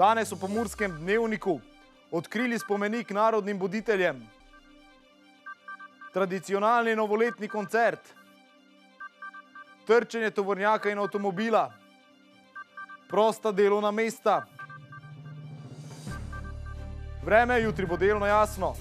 Danes v Pomurskem dnevniku odkrili spomenik narodnim voditeljem, tradicionalni novoletni koncert, trčenje tovornjaka in avtomobila, prosta delovna mesta. Vreme jutri bo delno jasno.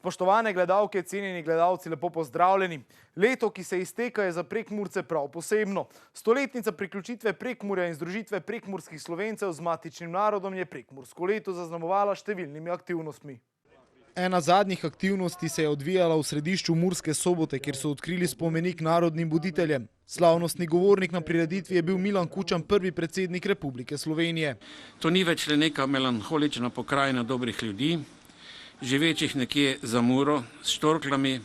Spoštovane gledalke, cenjeni gledalci, lepo pozdravljeni. Leto, ki se izteka, je za Prekmurce prav posebno. Stoletnica priključitve Prekmurja in združitve prekmurskih Slovencev z matičnim narodom je prekmursko leto zaznamovala številnimi aktivnostmi. Ena zadnjih aktivnosti se je odvijala v središču Murske Sobote, kjer so odkrili spomenik narodnim voditeljem. Slavnostni govornik na prireditvi je bil Milan Kučan, prvi predsednik Republike Slovenije. To ni več le neka melanholična pokrajina dobrih ljudi, živečih nekje za Muro, s štorklami,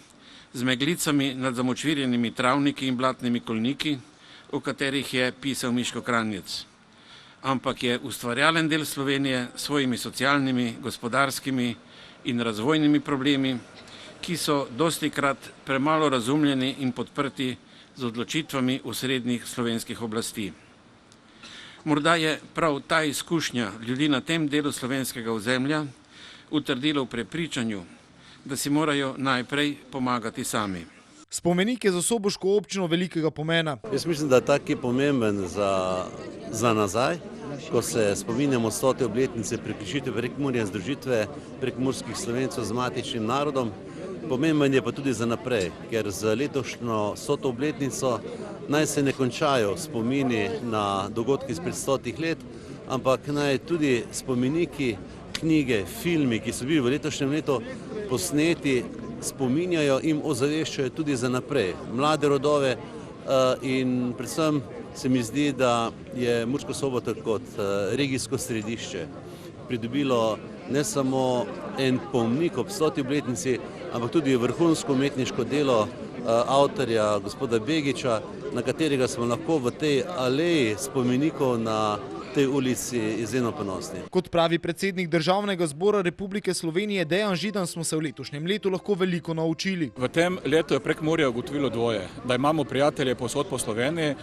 z meglicami nad zamočvirjenimi travniki in blatnimi kolniki, o katerih je pisal Miško Kranjec. Ampak je ustvarjalen del Slovenije s svojimi socialnimi, gospodarskimi in razvojnimi problemi, ki so dostikrat premalo razumljeni in podprti z odločitvami osrednjih slovenskih oblasti. Morda je prav ta izkušnja ljudi na tem delu slovenskega ozemlja utrdilo v prepričanju, da si morajo najprej pomagati sami. Spomenik je za soboško občino velikega pomena. Jaz mislim, da je taki pomemben za nazaj, ko se spominjamo 100. obletnice priključitve Prekmurja in združitve prekmurskih Slovencev z matičnim narodom. Pomemben je pa tudi za naprej, ker z letošnjo 100. obletnico naj se ne končajo spomini na dogodke izpred 100 let, ampak naj tudi spomeniki, knjige, filmi, ki so bili v letošnjem letu posneti, spominjajo in ozaveščajo tudi za naprej mlade rodove in predvsem se mi zdi, da je Mursko Sobota kot regijsko središče pridobilo ne samo en pomnik ob 100. obletnici, ampak tudi vrhunsko umetniško delo avtorja gospoda Begiča, na katerega smo lahko v tej aleji spomenikov na tej ulici izjemno ponosni. Kot pravi predsednik Državnega zbora Republike Slovenije Dejan Židan, smo se v letošnjem letu lahko veliko naučili. V tem letu je Prekmurje ugotovilo dvoje, da imamo prijatelje povsod po Sloveniji,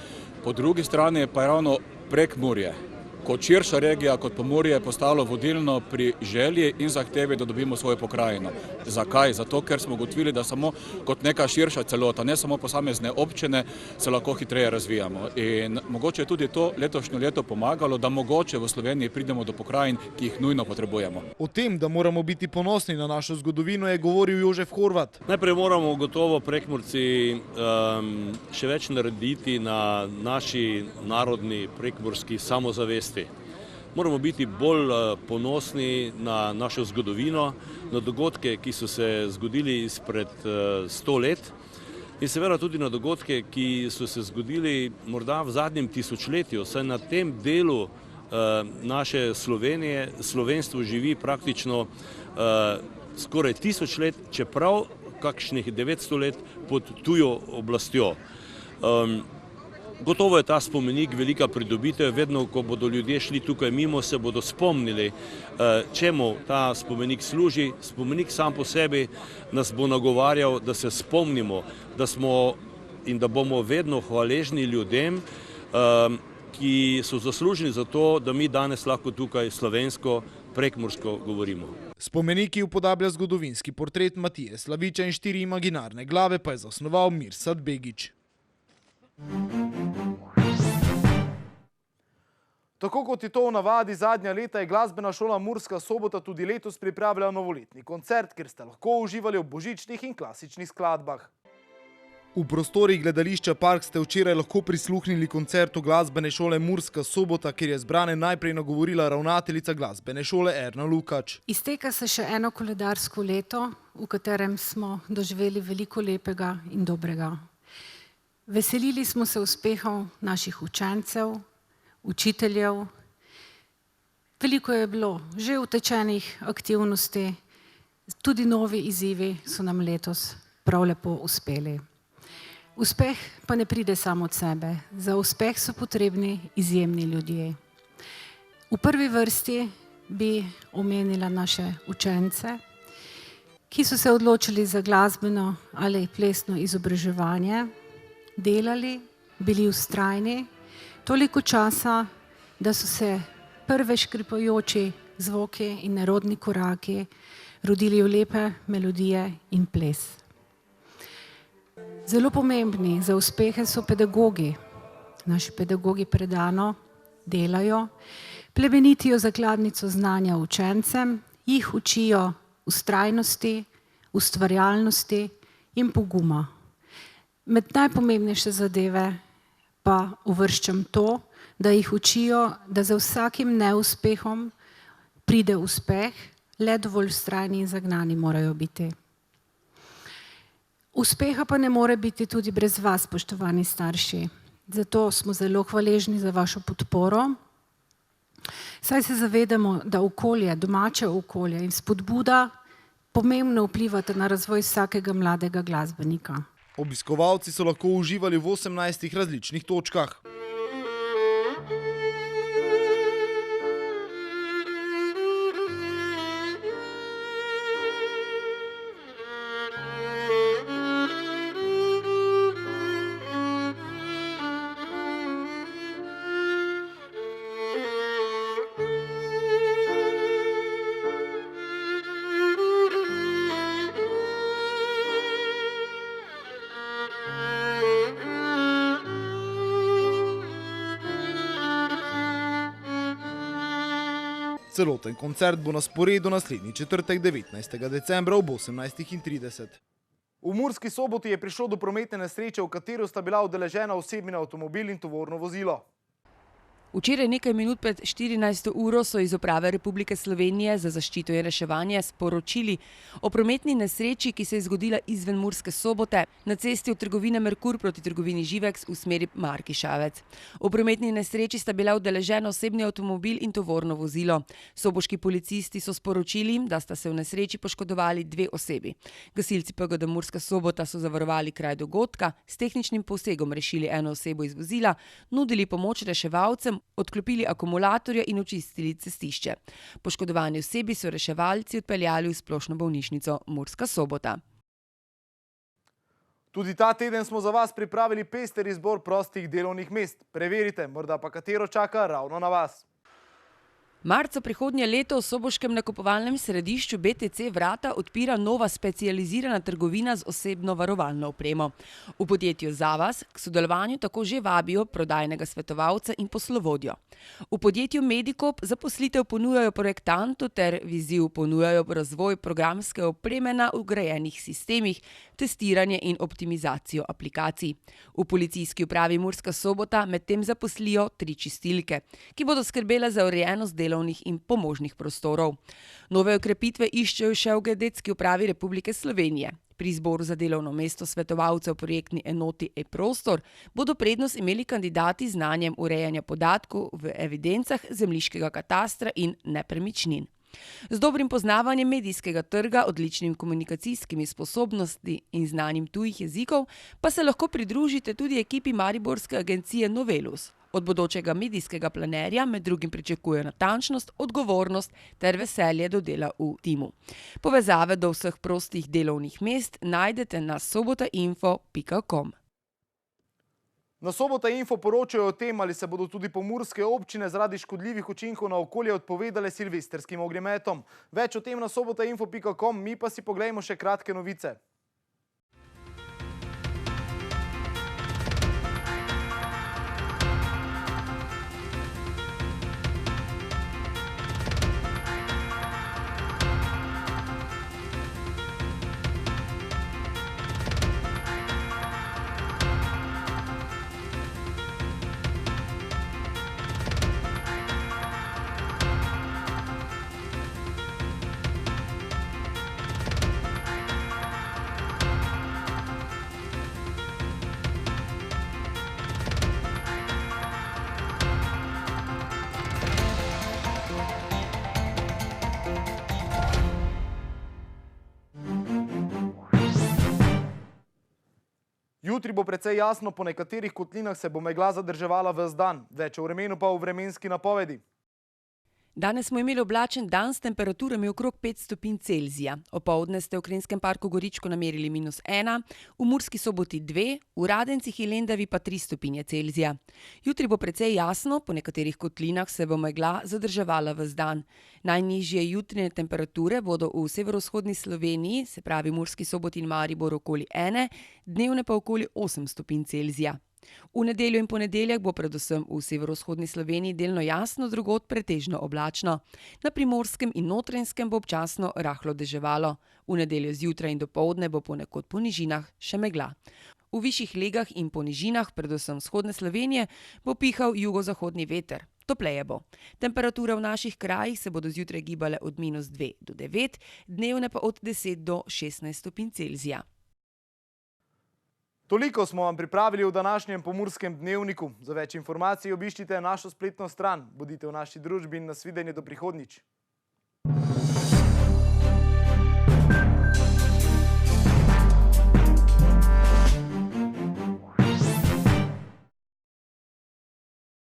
po drugi strani pa je ravno Prekmurje kot širša regija, kot Pomurje, postalo vodilno pri želji in zahtevi, da dobimo svojo pokrajino. Zakaj? Zato, ker smo ugotovili, da samo kot neka širša celota, ne samo posamezne občine, se lahko hitreje razvijamo. In mogoče je tudi to letošnje leto pomagalo, da mogoče v Sloveniji pridemo do pokrajin, ki jih nujno potrebujemo. O tem, da moramo biti ponosni na našo zgodovino, je govoril Jožef Horvat. Najprej moramo gotovo Prekmurci še več narediti na naši narodni prekmurski samozavesti. Moramo biti bolj ponosni na našo zgodovino, na dogodke, ki so se zgodili izpred 100 let in seveda tudi na dogodke, ki so se zgodili morda v zadnjem tisočletju, saj na tem delu naše Slovenije slovenstvo živi praktično skoraj 1000 let, čeprav kakšnih 900 let pod tujo oblastjo. Gotovo je ta spomenik velika pridobitev, vedno, ko bodo ljudje šli tukaj mimo, se bodo spomnili, čemu ta spomenik služi. Spomenik sam po sebi nas bo nagovarjal, da se spomnimo, da smo in da bomo vedno hvaležni ljudem, ki so zaslužni za to, da mi danes lahko tukaj slovensko, prekmursko govorimo. Spomeniki upodablja zgodovinski portret Matije Slaviča in 4 imaginarne glave pa je zasnoval Mirsad Begič. Tako kot je to v navadi zadnja leta, je glasbena šola Murska Sobota tudi letos pripravila novoletni koncert, kjer ste lahko uživali v božičnih in klasičnih skladbah. V prostorih gledališča Park ste včeraj lahko prisluhnili koncertu glasbene šole Murska Sobota, kjer je zbrane najprej nagovorila ravnateljica glasbene šole Erna Lukač. Izteka se še eno koledarsko leto, v katerem smo doživeli veliko lepega in dobrega. Veselili smo se uspehov naših učencev, učiteljev. Veliko je bilo že utečenih aktivnosti, tudi novi izzivi so nam letos prav lepo uspeli. Uspeh pa ne pride samo od sebe. Za uspeh so potrebni izjemni ljudje. V prvi vrsti bi omenila naše učence, ki so se odločili za glasbeno ali plesno izobraževanje. delali, bili vztrajni, toliko časa, da so se prve škripajoči zvoki in nerodni koraki rodili v lepe melodije in ples. Zelo pomembni za uspehe so pedagogi. Naši pedagogi predano delajo, plemenitijo zakladnico znanja učencem, jih učijo vztrajnosti, ustvarjalnosti in poguma. Med najpomembnejše zadeve pa uvrščam to, da jih učijo, da za vsakim neuspehom pride uspeh, le dovolj vztrajni in zagnani morajo biti. Uspeha pa ne more biti tudi brez vas, spoštovani starši. Zato smo zelo hvaležni za vašo podporo. Saj se zavedamo, da okolje, domače okolje in spodbuda pomembno vplivata na razvoj vsakega mladega glasbenika. Obiskovalci so lahko uživali v 18 različnih točkah. Celoten koncert bo na sporedu naslednji četrtek 19. decembra ob 18:30. V Murski Soboti je prišlo do prometne nesreče, v katero sta bila udeležena osebni avtomobil in tovorno vozilo. Včeraj nekaj minut pred 14. uro so iz Uprave Republike Slovenije za zaščito in reševanje sporočili o prometni nesreči, ki se je zgodila izven Murske Sobote na cesti od trgovine Merkur proti trgovini Živeks v smeri Markišavec. V prometni nesreči sta bila udeležena osebni avtomobil in tovorno vozilo. Soboški policisti so sporočili, da sta se v nesreči poškodovali 2 osebi. Gasilci PGD Murska Sobota so zavarovali kraj dogodka, s tehničnim posegom rešili eno osebo iz vozila, nudili pomoč reševalcem, odklopili akumulatorja in očistili cestišče. Poškodovani osebi so reševalci odpeljali v splošno bolnišnico Murska Sobota. Tudi ta teden smo za vas pripravili pester izbor prostih delovnih mest. Preverite, morda pa katero čaka ravno na vas. Marca prihodnje leto v soboškem nakupovalnem središču BTC Vrata odpira nova specializirana trgovina z osebno varovalno opremo. V podjetju Zavas k sodelovanju tako že vabijo prodajnega svetovalca in poslovodjo. V podjetju Medikop zaposlitev ponujajo projektantu ter Viziv ponujajo razvoj programske opreme na vgrajenih sistemih, testiranje in optimizacijo aplikacij. V policijski upravi Murska Sobota medtem zaposlijo 3 čistilke, ki bodo skrbele za urejenost delovnih in pomožnih prostorov. Nove okrepitve iščejo še v Geodetski upravi Republike Slovenije. Pri izboru za delovno mesto svetovalcev v projektni enoti e-prostor bodo prednost imeli kandidati z znanjem urejanja podatkov v evidencah zemljiškega katastra in nepremičnin. Z dobrim poznavanjem medijskega trga, odličnimi komunikacijskimi sposobnosti in znanjem tujih jezikov pa se lahko pridružite tudi ekipi mariborske agencije Novelus. Od bodočega medijskega planerja med drugim pričakuje natančnost, odgovornost ter veselje do dela v timu. Povezave do vseh prostih delovnih mest najdete na sobotainfo.com. Na Sobota Info poročajo o tem, ali se bodo tudi pomurske občine zaradi škodljivih učinkov na okolje odpovedale silvestrskim ognjemetom. Več o tem na sobotainfo.com, mi pa si poglejmo še kratke novice. Jutri bo precej jasno, po nekaterih kotlinah se bo megla zadrževala ves dan. Več o vremenu pa v vremenski napovedi. Danes smo imeli oblačen dan s temperaturami okrog 5 stopinj Celzija. Opoldne ste v Krenskem parku Goričko namerili -1, v Murski Soboti 2, v Radencih in Lendavi pa 3 stopinje Celzija. Jutri bo precej jasno, po nekaterih kotlinah se bo megla zadrževala ves dan. Najnižje jutranje temperature bodo v severovzhodni Sloveniji, se pravi Murski Soboti in Mariboru, okoli 1, dnevne pa okoli 8 stopinj Celzija. V nedeljo in ponedeljek bo predvsem v severovzhodni Sloveniji delno jasno, drugod pretežno oblačno. Na Primorskem in Notranjskem bo občasno rahlo deževalo. V nedeljo zjutraj in dopoldne bo ponekod po nižinah še megla. V višjih legah in po nižinah, predvsem vzhodne Slovenije, bo pihal jugozahodni veter. Topleje bo. Temperature v naših krajih se bodo zjutraj gibale od -2 do 9, dnevne pa od 10 do 16 stopinj Celzija. Toliko smo vam pripravili v današnjem Pomurskem dnevniku. Za več informacij obiščite našo spletno stran. Bodite v naši družbi in nasvidenje do prihodnjič.